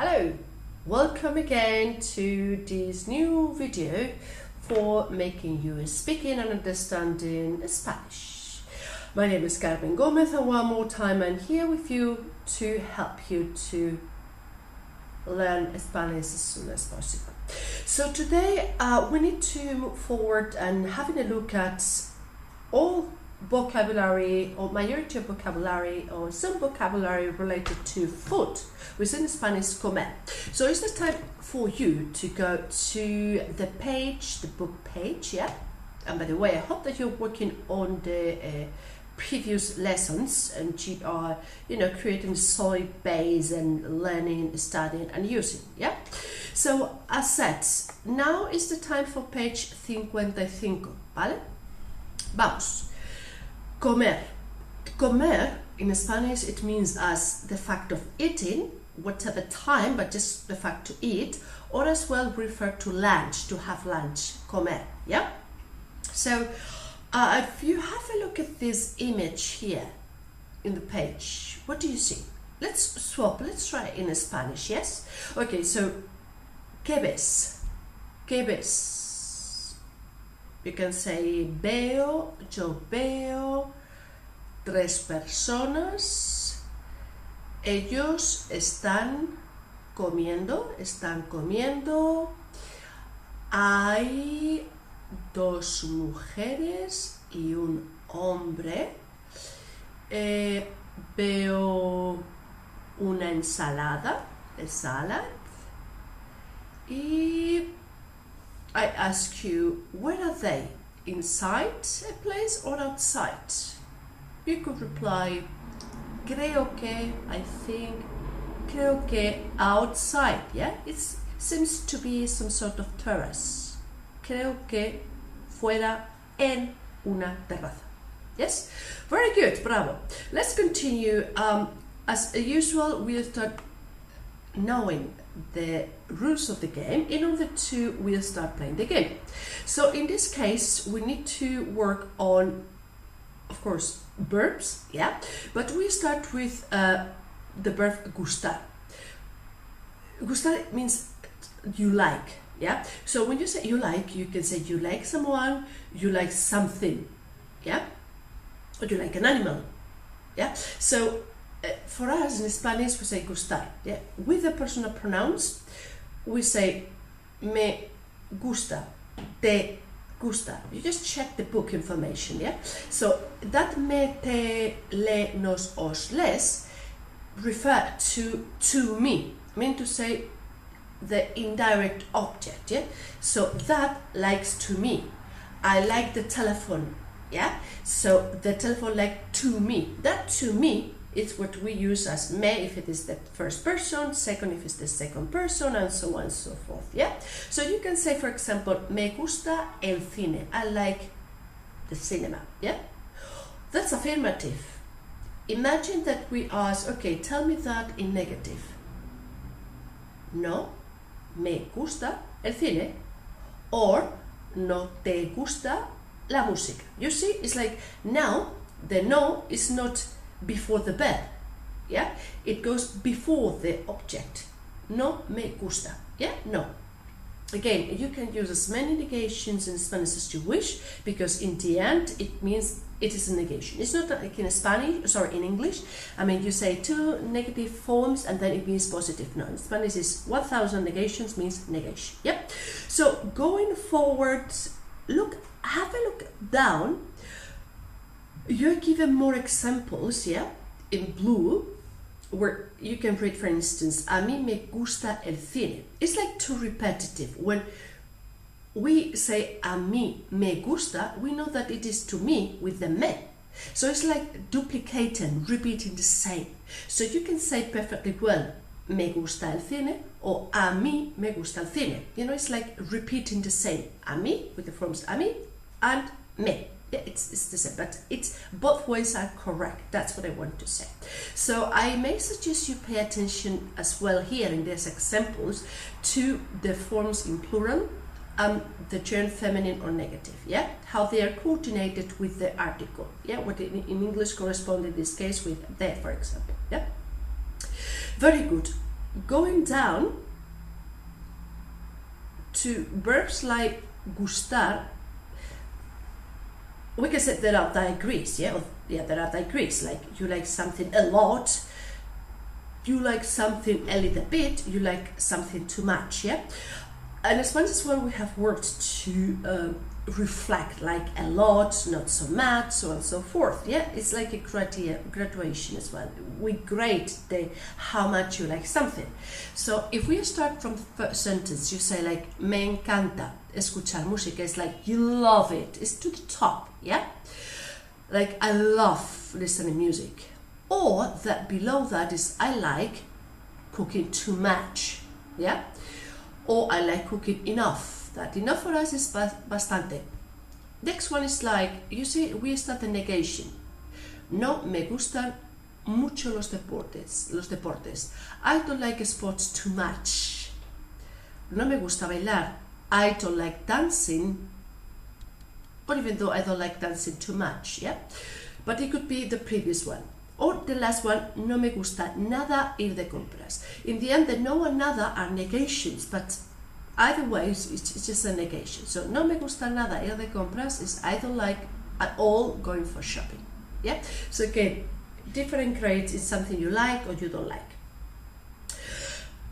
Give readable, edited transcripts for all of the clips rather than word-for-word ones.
Hello, welcome again to this new video for making you speaking and understanding Spanish. My name is Carmen Gomez, and one more time I'm here with you to help you to learn Spanish as soon as possible. So today we need to move forward and having a look at all vocabulary or majority of vocabulary or some vocabulary related to food within Spanish COMER. So it's the time for you to go to the page, the book page, yeah? And by the way, I hope that you're working on the previous lessons and you are, creating a solid base and learning, studying and using, yeah? So as said, now is the time for page 55, ¿vale? Vamos. Comer. Comer in Spanish it means as the fact of eating, whatever time, but just the fact to eat, or as well refer to lunch, to have lunch. Comer, yeah? So if you have a look at this image here in the page, what do you see? Let's swap, let's try it in Spanish, yes? Okay, so ¿qué ves? ¿Qué ves? You can say veo, yo veo, tres personas, ellos están comiendo, hay dos mujeres y un hombre, veo una ensalada, a salad, y I ask you, where are they? Inside a place or outside? You could reply, creo que, I think, creo que outside, yeah? It seems to be some sort of terrace. Creo que fuera en una terraza. Yes? Very good, bravo. Let's continue. As usual, we'll start knowing the rules of the game in order to we'll start playing the game. So in this case we need to work on, of course, verbs, yeah, but we start with the verb gustar. Gustar means you like, yeah. So when you say you like, you can say you like someone, you like something, yeah, or you like an animal, yeah. So for us in Spanish we say gustar, yeah. With the personal pronouns we say me gusta, te gusta. You just check the book information, yeah. So that me, te, le, nos, os, les refer to me. I mean to say the indirect object, yeah. So that likes to me. I like the telephone, yeah. So the telephone like to me. That to me it's what we use as me if it is the first person, second if it's the second person, and so on and so forth, yeah? So you can say, for example, me gusta el cine. I like the cinema, yeah? That's affirmative. Imagine that we ask, okay, tell me that in negative. No me gusta el cine, or no te gusta la música. You see, it's like now the no is not before the verb, yeah, it goes before the object. No me gusta, yeah, no. Again, you can use as many negations in Spanish as you wish, because in the end it means it is a negation. It's not like in in English, I mean you say two negative forms and then it means positive. No, in Spanish is 1000 negations means negation, yeah. So going forward, have a look down. You're given more examples, yeah, in blue, where you can read, for instance, a mí me gusta el cine. It's like too repetitive. When we say a mí me gusta, we know that it is to me with the me. So it's like duplicating, repeating the same. So you can say perfectly well, me gusta el cine, or a mí me gusta el cine. It's like repeating the same. A mí, with the forms a mí and me. Yeah, it's the same, but it's both ways are correct. That's what I want to say. So I may suggest you pay attention as well here in these examples to the forms in plural and the gerund feminine or negative, yeah, how they are coordinated with the article, yeah, what in English correspond in this case with the, for example, yeah. Very good. going down to verbs like gustar, we can say there are degrees, yeah, there are degrees, like you like something a lot, you like something a little bit, you like something too much, yeah. And in Spanish as well, we have words to reflect, like a lot, not so much, so on and so forth, yeah. It's like a graduation as well. We grade how much you like something. So if we start from the first sentence, you say like, me encanta escuchar música. It's like you love it, it's to the top, yeah. Like I love listening music. Or that below that is I like cooking too much, yeah. Or I like cooking enough. That enough for us is bastante. Next one is like, you see, we start the negation. No me gustan mucho los deportes. I don't like sports too much. No me gusta bailar. I don't like dancing. But even though I don't like dancing too much, yeah? But it could be the previous one. Or the last one, no me gusta nada ir de compras. In the end, the no and nada are negations, but either way, it's just a negation. So, no me gusta nada ir de compras is I don't like at all going for shopping. Yeah? So again, different grades is something you like or you don't like.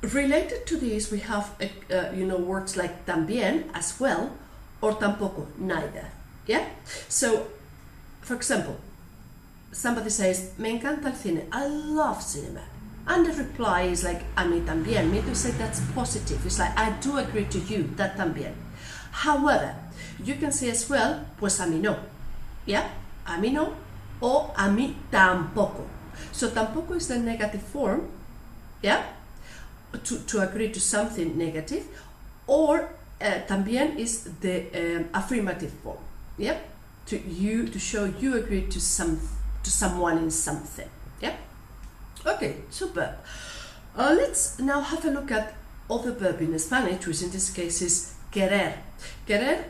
Related to this, we have words like también, as well, or tampoco, neither. Yeah? So, for example, somebody says, me encanta el cine, I love cinema. And the reply is like, a mí también. Me to say that's positive. It's like, I do agree to you, that también. However, you can say as well, pues a mí no. Yeah? A mí no. Or a mí tampoco. So tampoco is the negative form. Yeah? To agree to something negative. Or también is the affirmative form. Yeah? To show you agree to someone in something. Yeah? Okay, super. Let's now have a look at other verb in Spanish, which in this case is querer. Querer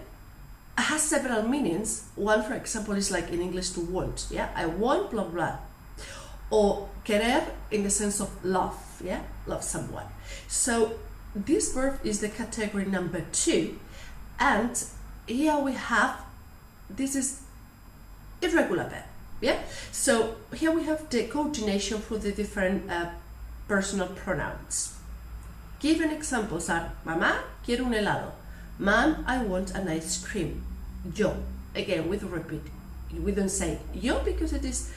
has several meanings. One, for example, is like in English to want. Yeah, I want blah blah. Or querer in the sense of love. Yeah, love someone. So this verb is the category number 2, and here we have, this is irregular verb. Yeah, so here we have the coordination for the different personal pronouns. Given examples are, mamá, quiero un helado. Mom, I want an ice cream. Yo, again, we don't repeat. We don't say yo because it is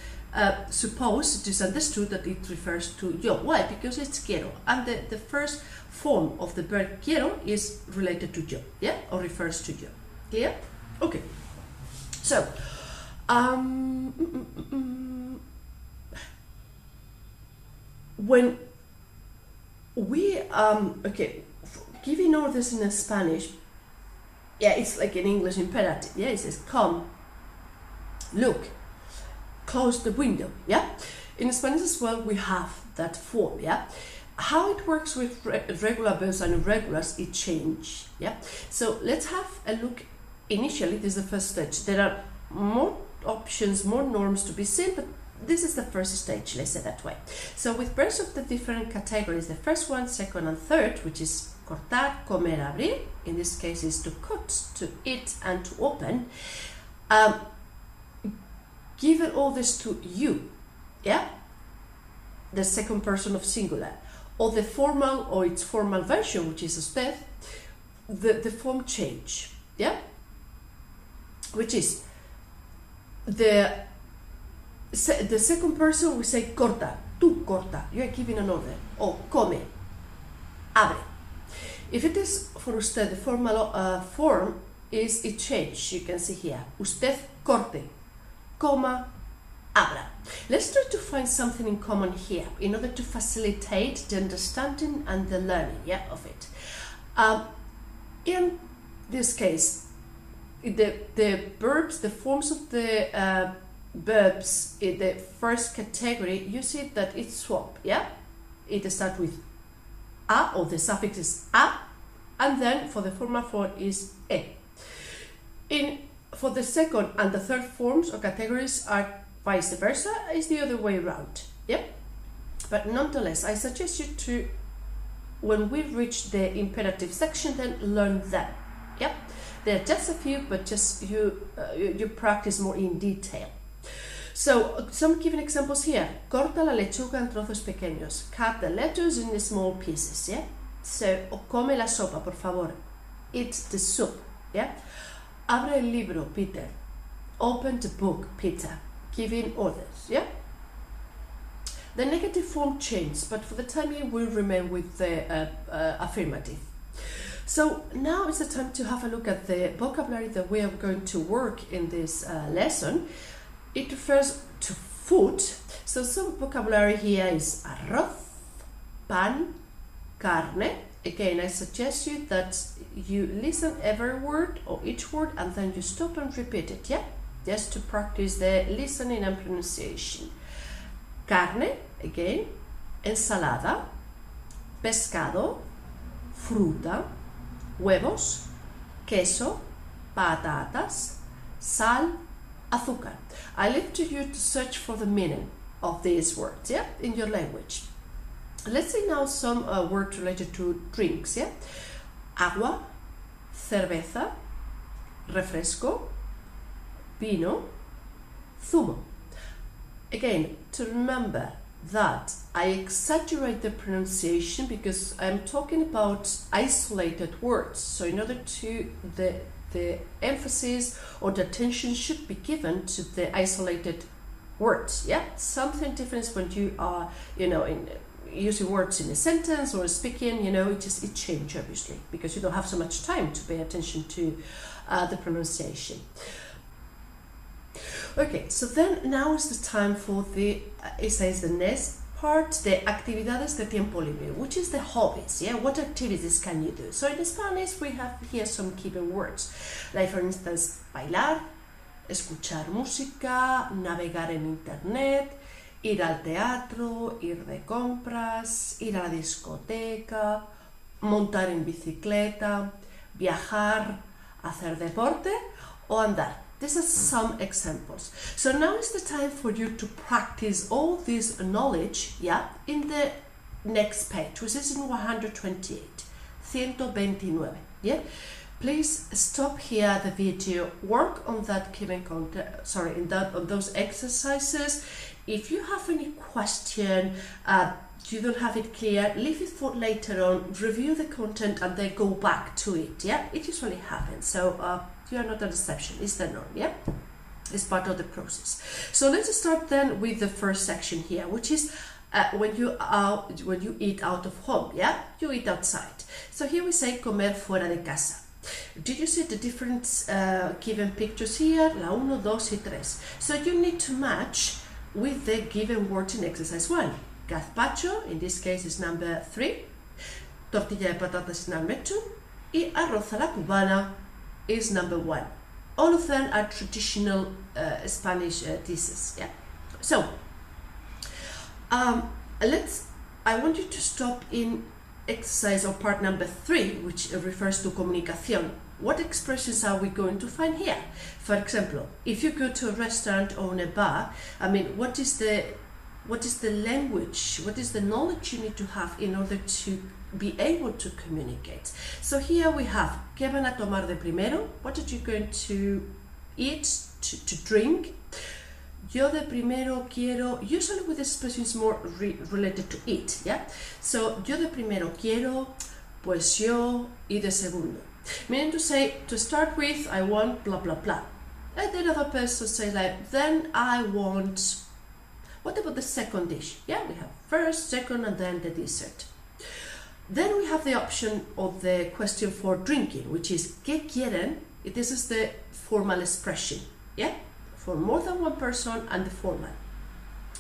supposed, it is understood that it refers to yo. Why? Because it's quiero. And the first form of the verb quiero is related to yo, yeah, or refers to yo. Clear? Okay. So, when we giving orders in Spanish, yeah, it's like an English imperative. Yeah, it says come, look, close the window. Yeah, in Spanish as well we have that form. Yeah, how it works with regular verbs and irregulars, it changes. Yeah, so let's have a look. Initially, this is the first stage. There are more options, more norms to be seen, but this is the first stage, let's say that way. So with verbs of the different categories, the first one, second and third, which is cortar, comer, abrir, in this case is to cut, to eat and to open, given all this to you, yeah, the second person of singular, or the formal or its formal version, which is usted, the form change, yeah, which is the second person we say corta, tú corta, you are giving an order, or come, abre. If it is for usted, the formal form is it changed. You can see here, usted corte, coma, abra. Let's try to find something in common here in order to facilitate the understanding and the learning, yeah, of it. In this case, the verbs, the forms of the verbs in the first category, you see that it's swap, yeah? It starts with a, or the suffix is a, and then for the formal form is e. For the second and the third forms or categories are vice versa, is the other way around, yeah? But nonetheless, I suggest you to when we reach the imperative section, then learn them. Yep, there are just a few, but just you practice more in detail. So some given examples here. Corta la lechuga en trozos pequeños. Cut the lettuce in small pieces. Yeah. So come la sopa, por favor. Eat the soup. Yeah. Abre el libro, Peter. Open the book, Peter. Giving orders. Yeah. The negative form changes, but for the time being we'll remain with the affirmative. So now is the time to have a look at the vocabulary that we are going to work in this lesson. It refers to food. So some vocabulary here is arroz, pan, carne. Again, I suggest you that you listen every word or each word and then you stop and repeat it, yeah? Just to practice the listening and pronunciation. Carne, again, ensalada, pescado, fruta, huevos, queso, patatas, sal, azúcar. I leave to you to search for the meaning of these words, yeah, in your language. Let's see now some words related to drinks, yeah. Agua, cerveza, refresco, vino, zumo. Again, to remember that I exaggerate the pronunciation because I'm talking about isolated words. So in order to the emphasis or the attention should be given to the isolated words. Yeah, something different when you are, using words in a sentence or speaking. It changes obviously because you don't have so much time to pay attention to the pronunciation. Okay, so then now is the time for the next part, the actividades de tiempo libre, which is the hobbies, yeah? What activities can you do? So in Spanish we have here some given words, like for instance, bailar, escuchar música, navegar en internet, ir al teatro, ir de compras, ir a la discoteca, montar en bicicleta, viajar, hacer deporte o andar. These are some examples. So now is the time for you to practice all this knowledge, yeah, in the next page, which is in 128, 129, yeah? Please stop here the video, work on that given content, on those exercises. If you have any question, you don't have it clear, leave it for later on, review the content and then go back to it, yeah? It usually happens, so you are not an exception, it's the norm, yeah? It's part of the process. So let's start then with the first section here, which is when you eat out of home, yeah? You eat outside. So here we say comer fuera de casa. Did you see the different given pictures here? La 1, 2 y 3. So you need to match with the given words in exercise 1. Gazpacho, in this case, is number 3. Tortilla de patatas is number 2. Y arroz a la cubana is number 1. All of them are traditional Spanish dishes. Yeah. So I want you to stop in exercise or part number 3, which refers to comunicación. What expressions are we going to find here? For example, if you go to a restaurant or in a bar, what is the language? What is the knowledge you need to have in order to be able to communicate? So here we have, ¿qué van a tomar de primero? What are you going to eat, to drink? Yo de primero quiero, usually with expressions more related to eat, yeah? So, yo de primero quiero, pues yo, y de segundo. Meaning to say, to start with, I want blah, blah, blah. And then other person says like, then I want, what about the second dish? Yeah, we have first, second, and then the dessert. Then we have the option of the question for drinking, which is ¿qué quieren? This is the formal expression, yeah? For more than one person and the formal.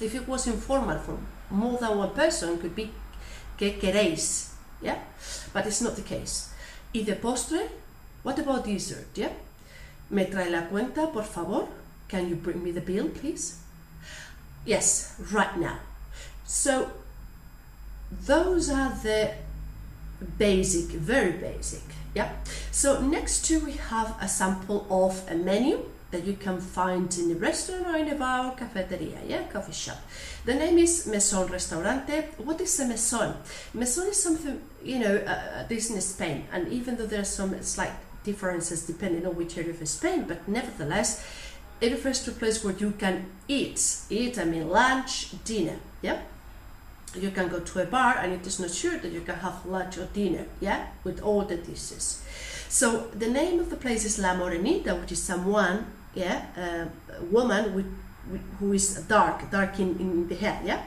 If it was informal for more than one person, it could be ¿qué queréis? Yeah? But it's not the case. ¿Y de postre? What about dessert? Yeah? ¿Me trae la cuenta, por favor? Can you bring me the bill, please? Yes, right now. So those are the basic, very basic. Yeah. So next to we have a sample of a menu. that you can find in a restaurant or in a bar or cafeteria, yeah, coffee shop. The name is Maison Restaurante. What is a maison? Maison is something, this in Spain, and even though there are some slight differences depending on which area of Spain, but nevertheless, it refers to a place where you can eat, I mean lunch, dinner, yeah? You can go to a bar and it is not sure that you can have lunch or dinner, yeah, with all the dishes. So the name of the place is La Morenita, which is someone, yeah, a woman who is dark in the hair, yeah.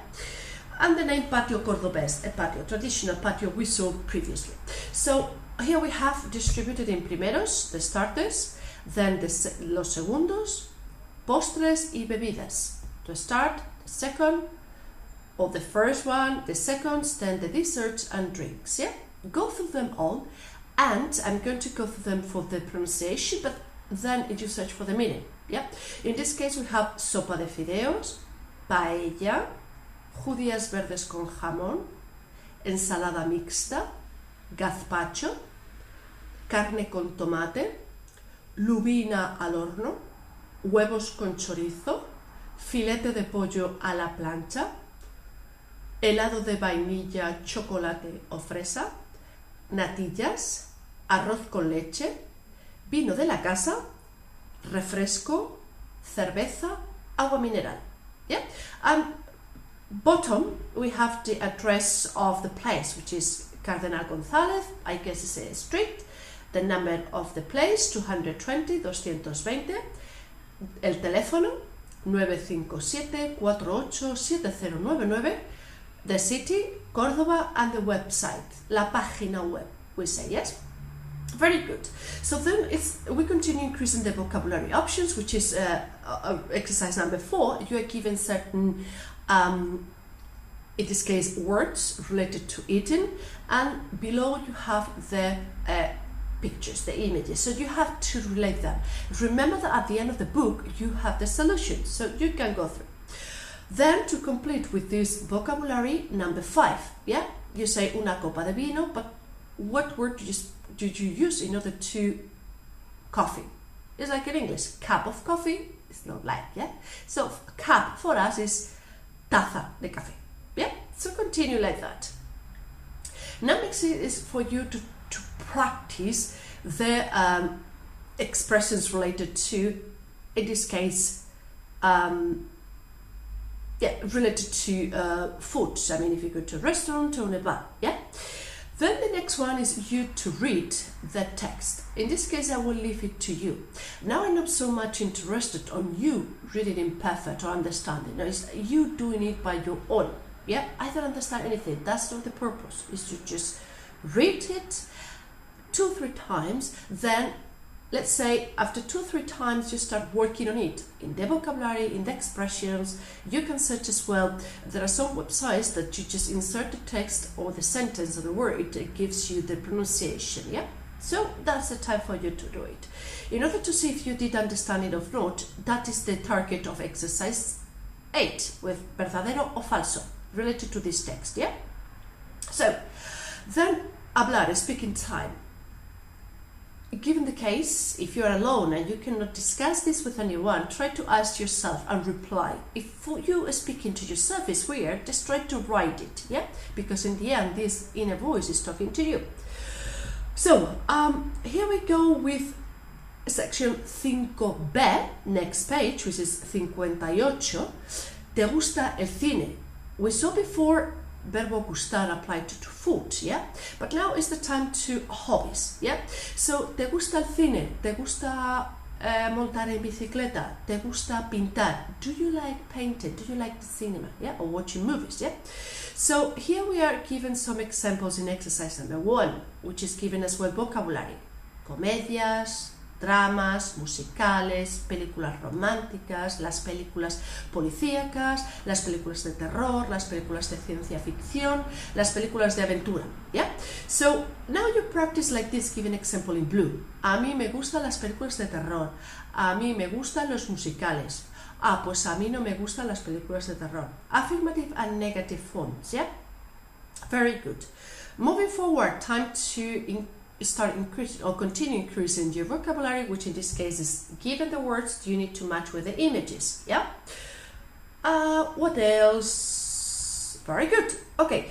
And the name Patio Cordobés, a patio, traditional patio we saw previously. So here we have distributed in primeros, the starters, then los segundos, postres y bebidas. To start, the second, or the first one, the seconds, then the desserts and drinks, yeah? Go through them all, and I'm going to go through them for the pronunciation, but then you search for the meaning, yeah? In this case we have sopa de fideos, paella, judías verdes con jamón, ensalada mixta, gazpacho, carne con tomate, lubina al horno, huevos con chorizo, filete de pollo a la plancha, helado de vainilla, chocolate o fresa, natillas, arroz con leche, vino de la casa, refresco, cerveza, agua mineral. Yeah? Bottom we have the address of the place, which is Cardenal González, I guess it's a street, the number of the place 220, 220, el teléfono 957-487099, the city, Córdoba, and the website, la página web, we say, yes? Very good. So then we continue increasing the vocabulary options, which is exercise number 4. You are given certain, in this case, words related to eating, and below you have the pictures, the images, so you have to relate them. Remember that at the end of the book you have the solution, so you can go through. Then to complete with this vocabulary number 5, yeah, you say una copa de vino, but what word did you use in order to coffee? It's like in English, cup of coffee, it's not like, yeah, so cup for us is taza de café, yeah, so continue like that. Now next is for you to practice the expressions related to, in this case, related to food. I mean, if you go to a restaurant or a bar, yeah? Then the next one is you to read the text. In this case, I will leave it to you. Now I'm not so much interested on you reading Imperfect or understanding. No, it's you doing it by your own, yeah? I don't understand anything. That's not the purpose. Is to just read it 2-3 times, then let's say after 2-3 times you start working on it in the vocabulary, in the expressions. You can search as well. There are some websites that you just insert the text or the sentence or the word, it gives you the pronunciation, yeah? So that's the time for you to do it. In order to see if you did understand it or not, that is the target of exercise 8 with verdadero o falso related to this text, yeah? So then hablar, speaking time. Given the case, if you're alone and you cannot discuss this with anyone, try to ask yourself and reply. If for you speaking to yourself is weird, just try to write it, yeah? Because in the end, this inner voice is talking to you. So, here we go with section 5B, next page, which is 58. ¿Te gusta el cine? We saw before verbo gustar applied to food, yeah? But now is the time to hobbies, yeah? So, ¿te gusta el cine? ¿Te gusta montar en bicicleta? ¿Te gusta pintar? Do you like painting? Do you like the cinema, yeah? Or watching movies, yeah? So, here we are given some examples in exercise number 1, which is given as well vocabulary. Comedias, dramas, musicales, películas románticas, las películas policíacas, las películas de terror, las películas de ciencia ficción, las películas de aventura, yeah? So, now you practice like this, give an example in blue. A mí me gustan las películas de terror. A mí me gustan los musicales. Ah, pues a mí no me gustan las películas de terror. Affirmative and negative forms, yeah? Very good. Moving forward, time to start increasing or continue increasing your vocabulary, which in this case is given the words, you need to match with the images. Yeah. What else? Very good. Okay,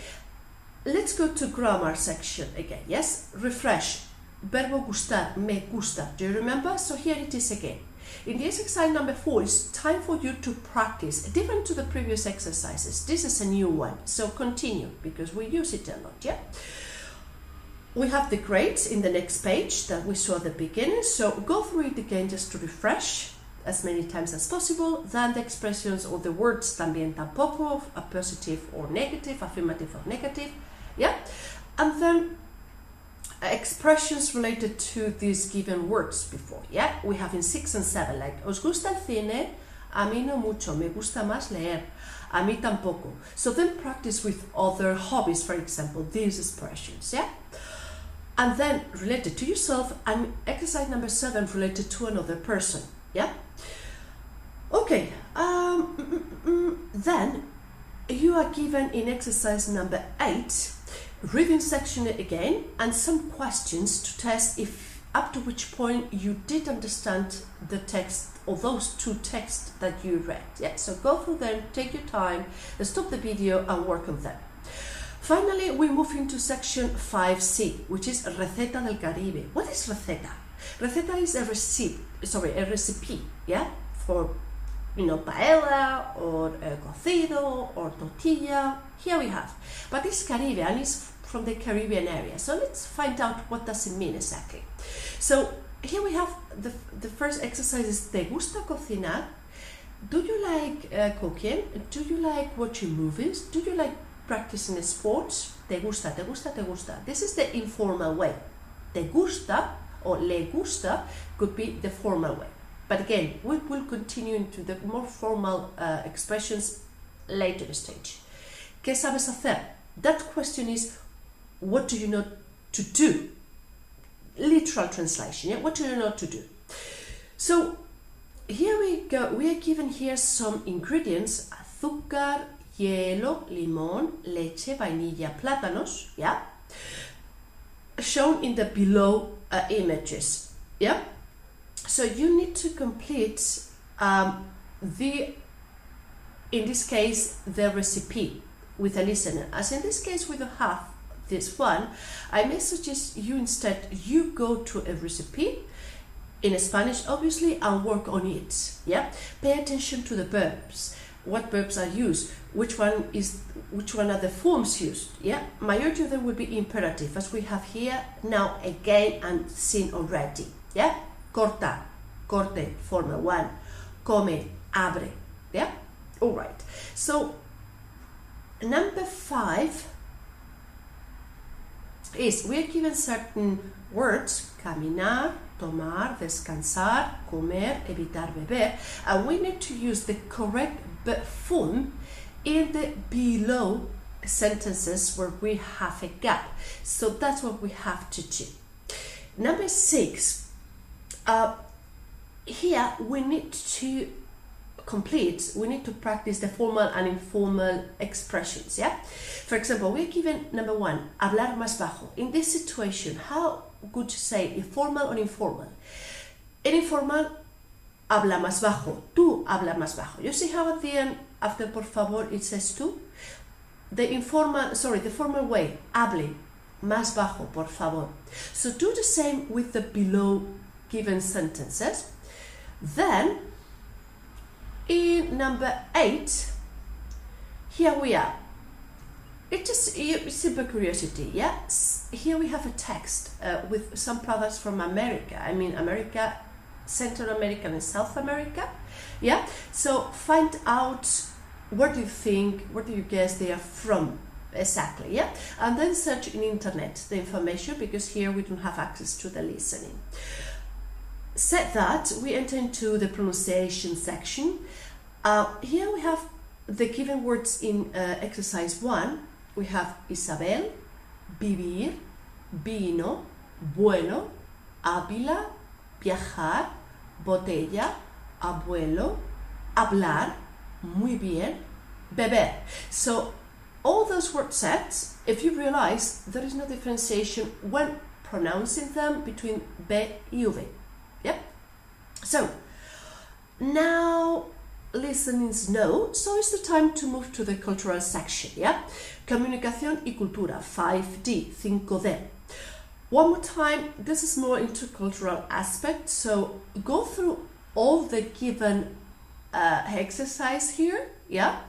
let's go to grammar section again. Yes, refresh. Verbo gustar, me gusta. Do you remember? So here it is again. In the exercise number 4, it's time for you to practice, different to the previous exercises. This is a new one, so continue because we use it a lot. Yeah. We have the grades in the next page that we saw at the beginning, so go through it again just to refresh as many times as possible. Then the expressions or the words también, tampoco, a positive or negative, affirmative or negative. Yeah. And then expressions related to these given words before. Yeah, we have in 6 and 7, like os gusta el cine, a mí no mucho, me gusta más leer, a mí tampoco. So then practice with other hobbies, for example, these expressions. Yeah, and then related to yourself, and exercise number 7 related to another person. Yeah. Okay. Then you are given in exercise number 8 reading section again and some questions to test if up to which point you did understand the text or those 2 texts that you read. Yeah, so go through them, take your time, stop the video and work on them. Finally, we move into section 5C, which is Receta del Caribe. What is receta? Receta is a recipe, yeah, for paella or cocido or tortilla. Here we have, but it's Caribbean and it's from the Caribbean area. So let's find out what does it mean exactly. So here we have the first exercise is ¿Te gusta cocinar? Do you like cooking? Do you like watching movies? Do you like practicing sports? ¿Te gusta, te gusta, te gusta? This is the informal way. ¿Te gusta or le gusta could be the formal way. But again, we will continue into the more formal expressions later stage. ¿Qué sabes hacer? That question is, what do you know to do? Literal translation, yeah? What do you know to do? So here we go. We are given here some ingredients: azúcar, hielo, limón, leche, vainilla, plátanos, yeah? Shown in the below images, yeah? So you need to complete in this case, the recipe with a listener. As in this case, we don't have this one, I may suggest you instead, you go to a recipe in Spanish, obviously, and work on it. Yeah, pay attention to the verbs. What verbs are used? Which one are the forms used? Yeah, majority of them will be imperative, as we have here now again and seen already. Yeah, corta, corte, formal one, come, abre. Yeah, all right. So number 5 is we are given certain words: caminar, tomar, descansar, comer, evitar, beber, and we need to use the correct form in the below sentences where we have a gap. So that's what we have to do. Number 6, here we need to we need to practice the formal and informal expressions. Yeah, for example, we're given number 1, hablar más bajo. In this situation, how would you say informal or informal? In informal, habla más bajo. Tú habla más bajo. You see how at the end, after por favor, it says tú? The formal way, hable más bajo, por favor. So do the same with the below given sentences. Then, in number 8, here we are. It's just simple curiosity, yeah? Here we have a text with some products from America. I mean, America, Central America and South America, yeah? So find out where do you guess they are from exactly, yeah? And then search in internet the information, because here we don't have access to the listening. Said that, we enter into the pronunciation section. Here we have the given words in exercise 1. We have Isabel, vivir, vino, bueno, Ávila, viajar, botella, abuelo, hablar, muy bien, beber. So all those word sets, if you realize there is no differentiation when pronouncing them between B y V. Yep. So now listening's no, so it's the time to move to the cultural section. Yeah. Comunicación y cultura, 5D, 5D. One more time, this is more intercultural aspect, so go through all the given exercise here, yeah?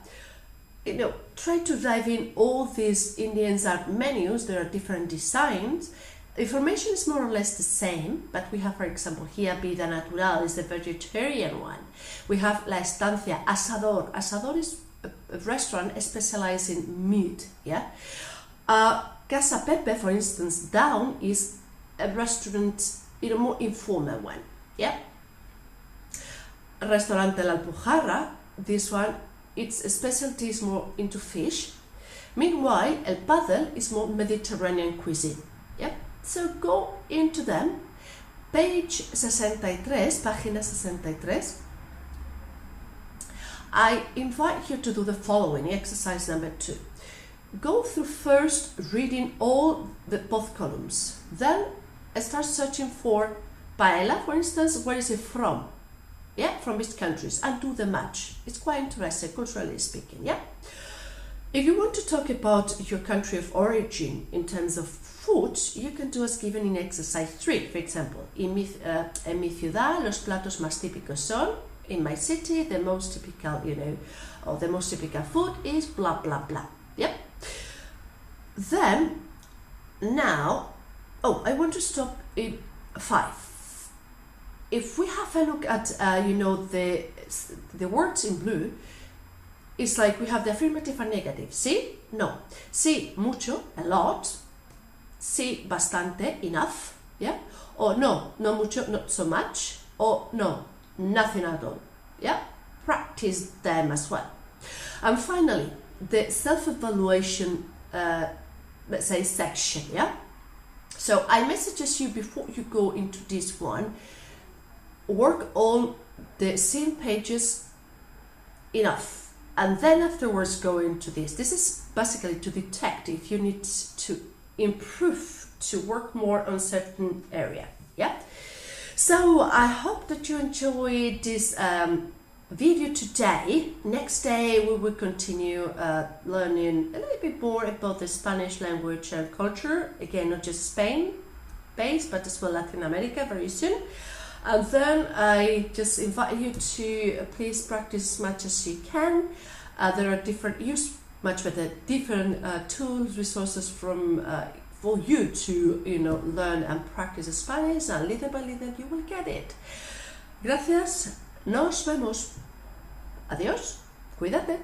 You know, try to dive in all these Indians art menus. There are different designs. Information is more or less the same, but we have, for example, here Vida Natural is the vegetarian one. We have La Estancia, Asador. Asador is a restaurant specialized in meat, yeah? Casa Pepe, for instance, down is a restaurant, you know, more informal one, yeah? Restaurante La Alpujarra, this one, its specialty is more into fish. Meanwhile, El Padel is more Mediterranean cuisine, yeah? So go into them. Page 63, página 63. I invite you to do the following, exercise number 2. Go through first reading all both columns. Then start searching for paella, for instance, where is it from? Yeah, from which countries, and do the match. It's quite interesting, culturally speaking, yeah? If you want to talk about your country of origin in terms of food, you can do as given in exercise 3, for example. En mi ciudad, los platos más típicos son, in my city, the most typical, you know, or the most typical food is blah, blah, blah. Yep. Then, now, I want to stop in 5. If we have a look at, you know, the words in blue, it's like we have the affirmative and negative. Sí, no. Sí, mucho, a lot. Sí, bastante, enough. Yeah. Or no, no mucho, not so much. Or no, nothing at all. Yeah. Practice them as well. And finally, the self-evaluation, let's say, section. Yeah. So I may suggest you, before you go into this one, work on the same pages enough, and then afterwards go into this. This is basically to detect if you need to improve, to work more on certain area. Yeah. So I hope that you enjoyed this video today. Next day we will continue learning a little bit more about the Spanish language and culture. Again, not just Spain based, but as well Latin America very soon. And then I just invite you to please practice as much as you can. There are use much better different tools, resources from for you to, you know, learn and practice Spanish, and little by little you will get it. Gracias, nos vemos. Adiós, cuídate.